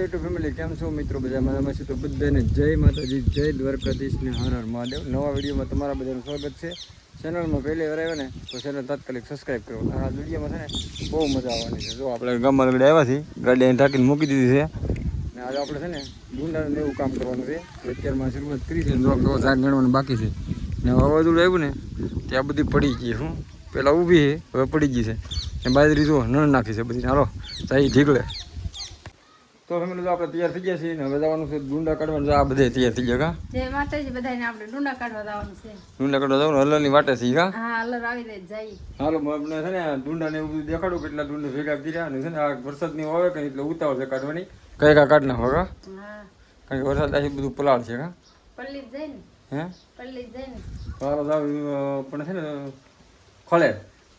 YouTube family કેમ છો મિત્રો બધા મજામાં છે તો બધાને જય માતાજી જય દ્વારકાધીશ ને હર હર મહાદેવ નવા વિડીયોમાં તમારા બધાનું સ્વાગત છે ચેનલમાં પહેલી વાર આવ્યો ને તો ચેનલ તાત્કાલિક સબસ્ક્રાઈબ કરો આ વિડીયોમાં છે ને બહુ મજા આવવાની છે જો આપણે ગામમાં આગળ આવ્યા છીએ ગાડી અહીં ઢાંકીને મૂકી દીધી છે ને આજે આપણે છે ને ગુંડાને એવું કામ કરવાનું છે અત્યારમાં શરૂઆત કરી છે ઝાડ ગણવાનું બાકી છે ને વાવાઝોડું આવ્યું ને ત્યાં બધી પડી ગઈ શું પહેલાં ઊભી છે હવે પડી ગઈ છે ને બાજરી જો નળ નાખી છે બધી હાલો ચાઈ ઢીકલે તો ફેમિલી આપણે તૈયાર થઈ ગયા છીએ ને હવે જવાનું છે ડુંડા કાઢવાનું છે આ બધે તૈયાર થઈ ગયા કા જય માતાજી બધાને આપણે ડુંડા કાઢવા જવાનું છે ડુંડા કાઢવા જવાનું હલરની વાટે છે કા હા હલર આવી રહી જાય હાલો આપણે છે ને ડુંડા ને એવું બધું દેખાડું કેટલા ડુંડા ભેગા કર્યા અને છે ને આ વરસાદ ની આવે કે એટલે ઉતાવળ છે કાઢવાની કઈ કા કાઢ નાખો કા હા કારણ કે વરસાદ આવી બધું પલાળ છે કા પલ્લી જાય ને હે પલ્લી જાય ને તો હાલો જાવ પણ છે ને ખોલે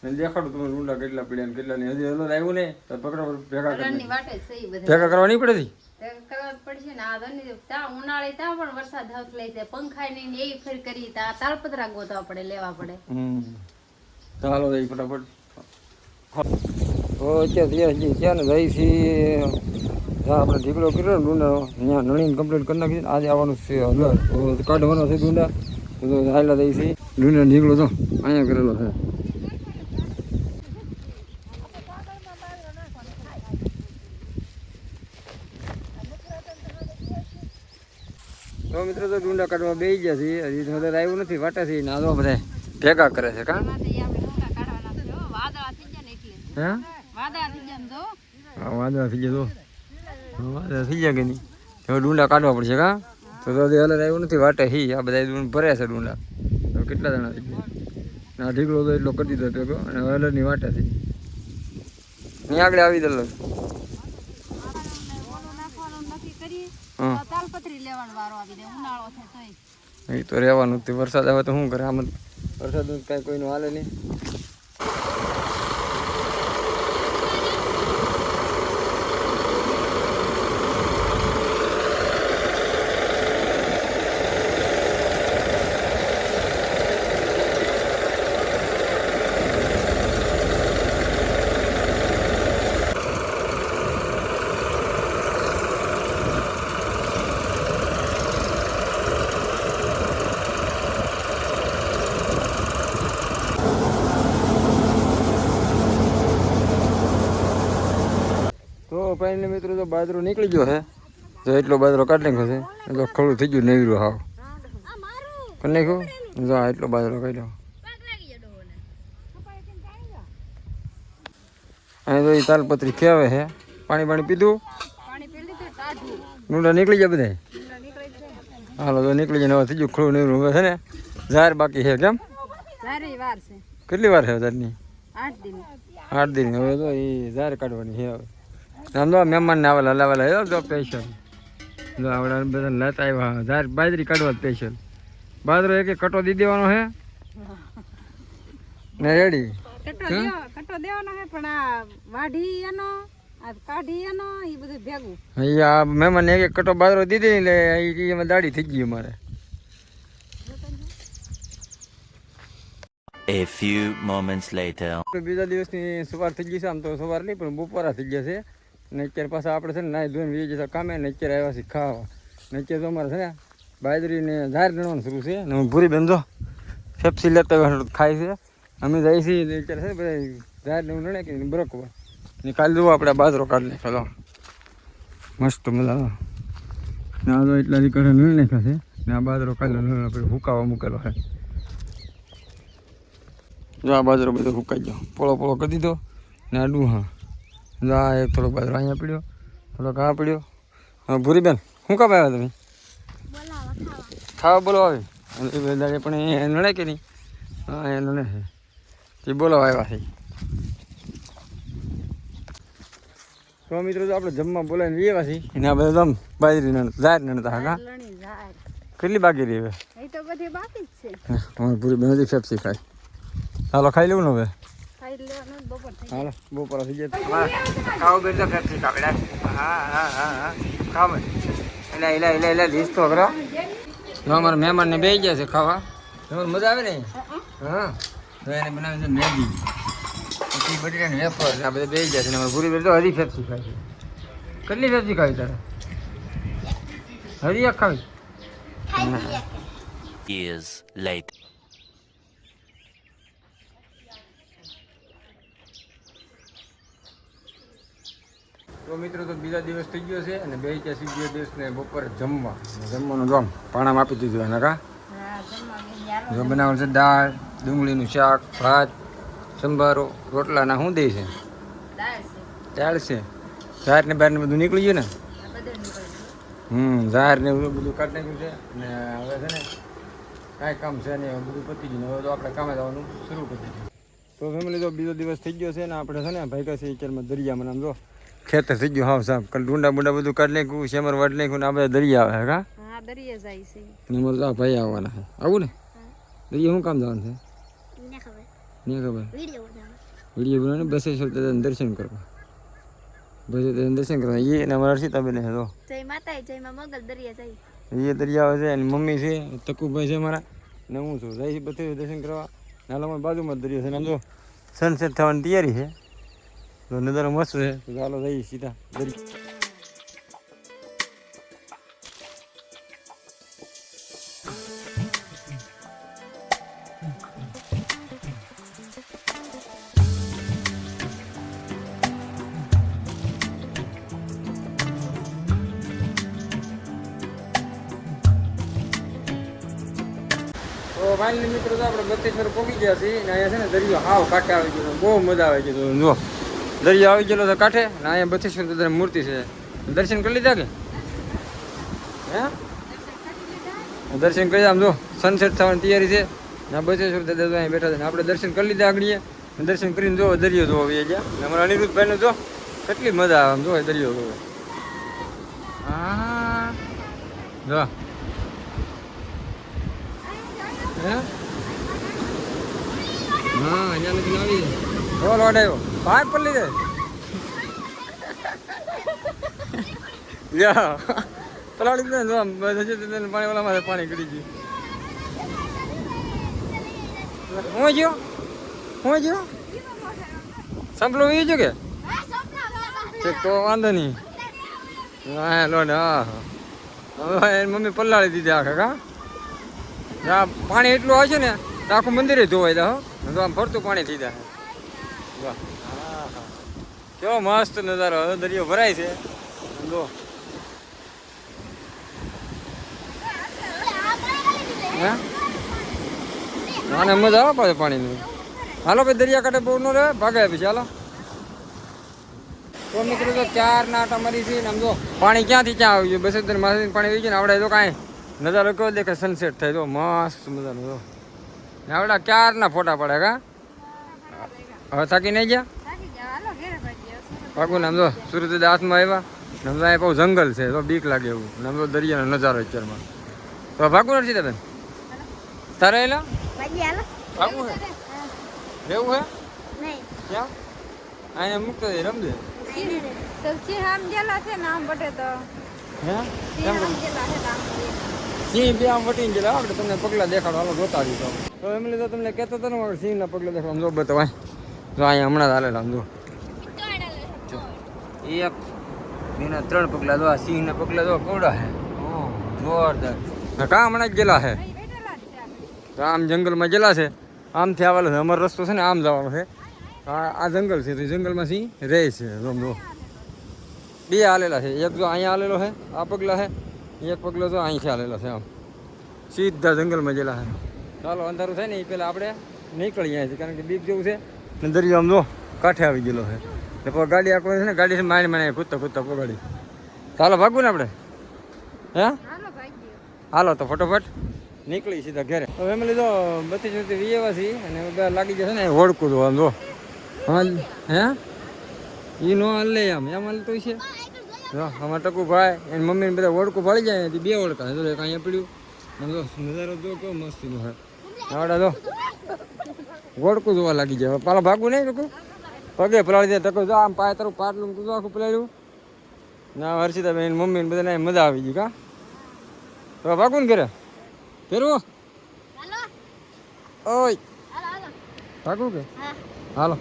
દેખાડું તમે ડુંડા કેટલા પડ્યા ને કેટલા નહીં હજી હલર આવ્યું ને તો પકડો ભેગા હલરની વાટે છે ઈ બધા ભેગા કરવા નહીં પડે કરવા જ પડશે ને આ ધની તા ઉનાળે તા પણ વરસાદ હાથ લઈ જાય પંખાય નહીં એવી ફેર કરી તા તાલપત્રા ગોતવા પડે લેવા પડે તો હાલો જઈ ફટાફટ તો અત્યારે ત્યાં ને જઈ છીએ આપણે ઢીકડો કર્યો ને ડુંડા ત્યાં નળીને કમ્પ્લીટ કરી નાખી આજે આવવાનું છે હલર કાઢવાનો છે ડુંડા હાલા જઈ છીએ ડુંડા ઢીકડો તો અહીંયા કરેલો છે તો મિત્રો તો ડુંડા કાઢવા બેસી ગયા છે હજી હલર આવ્યું નથી વાટા છે ના તો બધા ભેગા કરે છે કા હે વાદળા થઈ ગયા તો વાદળા થઈ ગયા કે નહીં હવે ડુંડા કાઢવા પડશે કા તો હલર આવ્યું નથી વાટે હી આ બધા ભરે છે ડુંડા તો કેટલા જણા થઈ ગયા ના ઢીકડો તો એટલો કરી દીધો ભેગો અને હલરની વાટે થઈ અહીં આગળ આવી દેલો એ તો રહેવાનું વરસાદ આવે તો શું કરે આમ વરસાદ કાંઈ કોઈનું હાલે નહીં તો ફાઇનલી મિત્રો તો બાજરો નીકળી ગયો છે જો એટલો બાજરો કાઢી નાખ્યો છે એટલે ખડું થઈ ગયું નેવરું હાવ કરી નાખ્યું જો એટલો બાજરો કાઢ્યો અહીં તો એ તાલપત્રી ખેવે છે પાણી પીધું ડુંડા નીકળી ગયા બધા હાલો તો નીકળી જાય હવે થઈ ગયું ખડું નેવરું હવે છે ને ઝાર બાકી છે કેમ કેટલી વાર છે ઝારની 8 દિન હવે તો એ ઝાર કાઢવાની છે હવે આમ તો મહેમાનને આવેલા લાવેલા તો સ્પેશિયલ જો આવડા બધા લેતા આવ્યા ઝાર બાજરી કાઢવા સ્પેશિયલ બાજરો એક કટો દી દેવાનો છે ને રેડી કટો દેવાનો છે પણ આ વાઢી એનો આ કાઢી એનો ઈ બધું ભેગું અહીંયા મહેમાન એક કટો બાજરો દીધી એટલે એમાં દાડી થઈ ગઈ અમારે A few moments later. બીજા દિવસની સવાર થઈ ગઈ છે આમ તો સવાર નહીં પણ બપોરા થઈ ગયા છે ને અત્યારે પાછા આપણે છે ને નાઈ ધોઈને વી જતા કામે ને અત્યારે આવ્યા છીએ ખાવા ને અત્યારે તો અમારે છે ને બાજરીને ઝાર ગણવાનું શરૂ છે ને હું ભૂરી બેન જો ફેપ્સી લેતા ખાય છે અમે જઈએ છીએ અત્યારે છે ને બધા ઝાર ને એવું નડે કે બરકવા ને કાલે જુઓ આપણે બાજરો કાઢી નાખ્યો મસ્ત મજા ને આ તો એટલા કઢે નળ નાખ્યા છે ને આ બાજરો કાલે આપણે હુકાવા મૂકેલો છે જો આ બાજરો બધો સુકાઈ ગયો પોળો કરી દીધો ને આ ડુહા જો આ એક થોડોક બાજરો અહીંયા પીડ્યો થોડોક આ પીડ્યો હા ભૂરી બેન શું કામ આવ્યા તમે ખાવા બોલવા આવે એ બધા પણ એ નડે કે નહીં હા એ નડે છે એ બોલાવા આવ્યા છે તો મિત્રો તો આપણે જમવા બોલાવીને આવ્યા છીએ અને આ બધા જમ બાજરી ઝાર નડતા હા કેટલી બાકી રહી હવે તમારે પૂરી બેન હજી ફેફસી ખાય હાલો ખાઈ લેવું ને હવે હાલો બપોર થઈ જાય ખાવ બેટા ફેફસી કાપડા હા ખાવ એટલે લીસ તો કરો જો અમારા મહેમાનને બેસી ગયા છે ખાવા તમારે મજા આવે ને હા તો એને બનાવે છે મેગી પછી બટેટાની વેફર આ બધા બેસી ગયા છે ને અમારે પૂરી બેન તો હજી ફેફસી ખાય છે કેટલી ફેફસી ખાવી તારે હરી એક ખાવી Years later. તો મિત્રો તો બીજા દિવસ થઈ ગયો છે અને બે ત્યાં બીજા દિવસને બપોરે જમવાનું જોમ પાણામાં આપી દીધું એને કા જો બનાવવાનું છે દાળ ડુંગળીનું શાક ભાત સંભારો રોટલાના શું દે છે દાળ છે ઝાર ને બહાર ને બધું નીકળી ગયું ને ઝાર ને બધું કાઢી નાખ્યું છે અને હવે છે ને કાંઈ કામ છે ને બધું પતી ગયું હવે તો આપણે કામે જવાનું શરૂ કરી દીધું તો ફેમિલી તો બીજો દિવસ થઈ ગયો છે ને આપણે છે ને ભાઈ છે વિચારમાં દરિયામાં આમ જો ખેતર થઈ ગયું હાવ સાહેબ ડુંડા બુંડા બધું કાઢી નાખ્યું શેમર વાટ નાખ્યું ને આ બધા દરિયા આવે કા હા દરિયા જાય છે ને મારે તો આ ભાઈ આવવાના છે આવું ને દરિયા શું કામ જવાનું છે નહીં ખબર વિડીયો બનાવીને બસેશ્વર દાદાને દર્શન કરવા બસેશ્વર દર્શન કરવા એ અને અમારા સીતાબેન છે તો જય માતા જય માં મગલ દરિયા જાય એ દરિયા આવે છે અને મમ્મી છે તકુભાઈ છે મારા ને હું છું જાય બધે દર્શન કરવા નાલામાં બાજુમાં જ દરિયો છે ને આમ જો સનસેટ થવાની તૈયારી છે તો નજારો મસ્ત છે તો ચાલો જઈએ સીધા દરિયા તો ફાઇનલી મિત્રો તો આપણે 32 પહોંચી ગયા છીએ ને અહીંયા છે ને દરિયો હાવ કાંઠે આવી ગયો બહુ મજા આવી ગઈ તો જો દરિયો આવી ગયેલો તો કાંઠે ને અહીંયા 32 દાદાની મૂર્તિ છે દર્શન કરી લીધા કે હે દર્શન કરી આમ જો સનસેટ થવાની તૈયારી છે ને 32 દાદા તો અહીંયા બેઠા છે ને આપણે દર્શન કરી લીધા આગળીએ દર્શન કરીને જો દરિયો જોવા આવી ગયા ને અમારા અનિરુદ્ધભાઈનો જો કેટલી મજા આવે આમ જો દરિયો જોવે હા જો હા અહીંયા નથી આવી બોલ વાડાયો પાક પર લીધે યા પલાળી દે જો પાણી વાળામાં પાણી કરી ગયું હું ગયો સંભળું એ જો કે તો વાંધો નહીં હા લોડ હા હવે મમ્મી પલાળી દીધી આખા કા પાણી એટલું આવશે ને તો આખું મંદિરે ધોવાઈ દે હો તો આમ ફરતું પાણી થઈ જાય વાહ હા કેવો મસ્ત નજારો હવે દરિયો ભરાય છે જો હા આને મજા આવે પાછું પાણીની હાલો ભાઈ દરિયા કાંઠે બહુ ન રહે ભાગે પછી હાલો તો મિત્રો તો 4 ના આટા મારી છે ને આમ જો પાણી ક્યાંથી ક્યાં આવી ગયું બસ માથે પાણી આવી ગયું ને આવડે તો કાંઈ નજારો કેવો દેખાય સનસેટ થાય તો મસ્ત મજાનો જો આવડા 4 ના ફોટા પડે કા હવે થાકી નહીં ગયા પાકું ને આમ જો સુરત હાથમાં આવ્યા ને આમ બહુ જંગલ છે તો બીક લાગે એવું ને આમ તો દરિયાનો નજારો અત્યારમાં તો ભાગવું નથી બેન તારે એલા ભાગવું હે રહેવું હે ક્યાં અહીંયા મૂકતો રમજે તો સિંહ ગેલા છે નામ બટે તો હે સિંહ ગેલા છે નામ સિંહ બે આમ વટીને ગયેલા આપણે તમને પગલા દેખાડો હાલો જોતા રહીએ તો એમને તો તમને કહેતો હતો ને સિંહના પગલા દેખાડો જો બતાવાય જો અહીંયા હમણાં જ હાલેલા જો એક એના 3 પગલા જો આ સિંહના પગલા જો કોડા હે જોરદાર કા હમણાં જ ગયેલા હે તો આમ જંગલમાં ગયેલા છે આમથી આવેલો છે અમારો રસ્તો છે ને આમ જવાનો છે આ જંગલ છે તો જંગલમાં સિંહ રહે છે જો બે હાલેલા છે એક જો અહીંયા હાલેલો છે આ પગલા છે એક પગલો તો અહીંથી હાલેલો છે આમ સીધા જંગલમાં ગયેલા છે ચાલો અંધારું થાય ને એ પહેલાં આપણે નીકળી અહીંયાથી કારણ કે બીક જેવું છે ને દરિયો આમ જો કાંઠે આવી ગયેલો છે એટલે ગાડી આખો છે ને ગાડી માણી માણી કૂદતા પગાડી ચાલો ભાગવું ને આપણે હે હાલો તો ફટોફટ નીકળી સીધા ઘરે હવે એમ લીધો 32 વીએવા છીએ અને બધા લાગી જશે ને હોડકું તો આમ જો હા હે એ નો હાલ લે આમ એમ હાલતો છે જો અમારા ટકુભાઈ એની મમ્મીને બધા ઓળખું ભાળી જાય બે ઓળખા જો એક અહીંયા પડ્યું જો નજારો જો કેવો મસ્તીનો હોય આવડા જો ઓળખું જોવા લાગી જાય પાલા ભાગવું નહીં ટકું પગે પલાળી દે ટકું જો આમ પાય તારું પાટલું તું આખું પલાળ્યું ના હર્ષિતાબેન એની મમ્મીને બધાને મજા આવી ગઈ કા તો ભાગવું ને ઘરે ફેરવો ઓય ભાગવું કે હાલો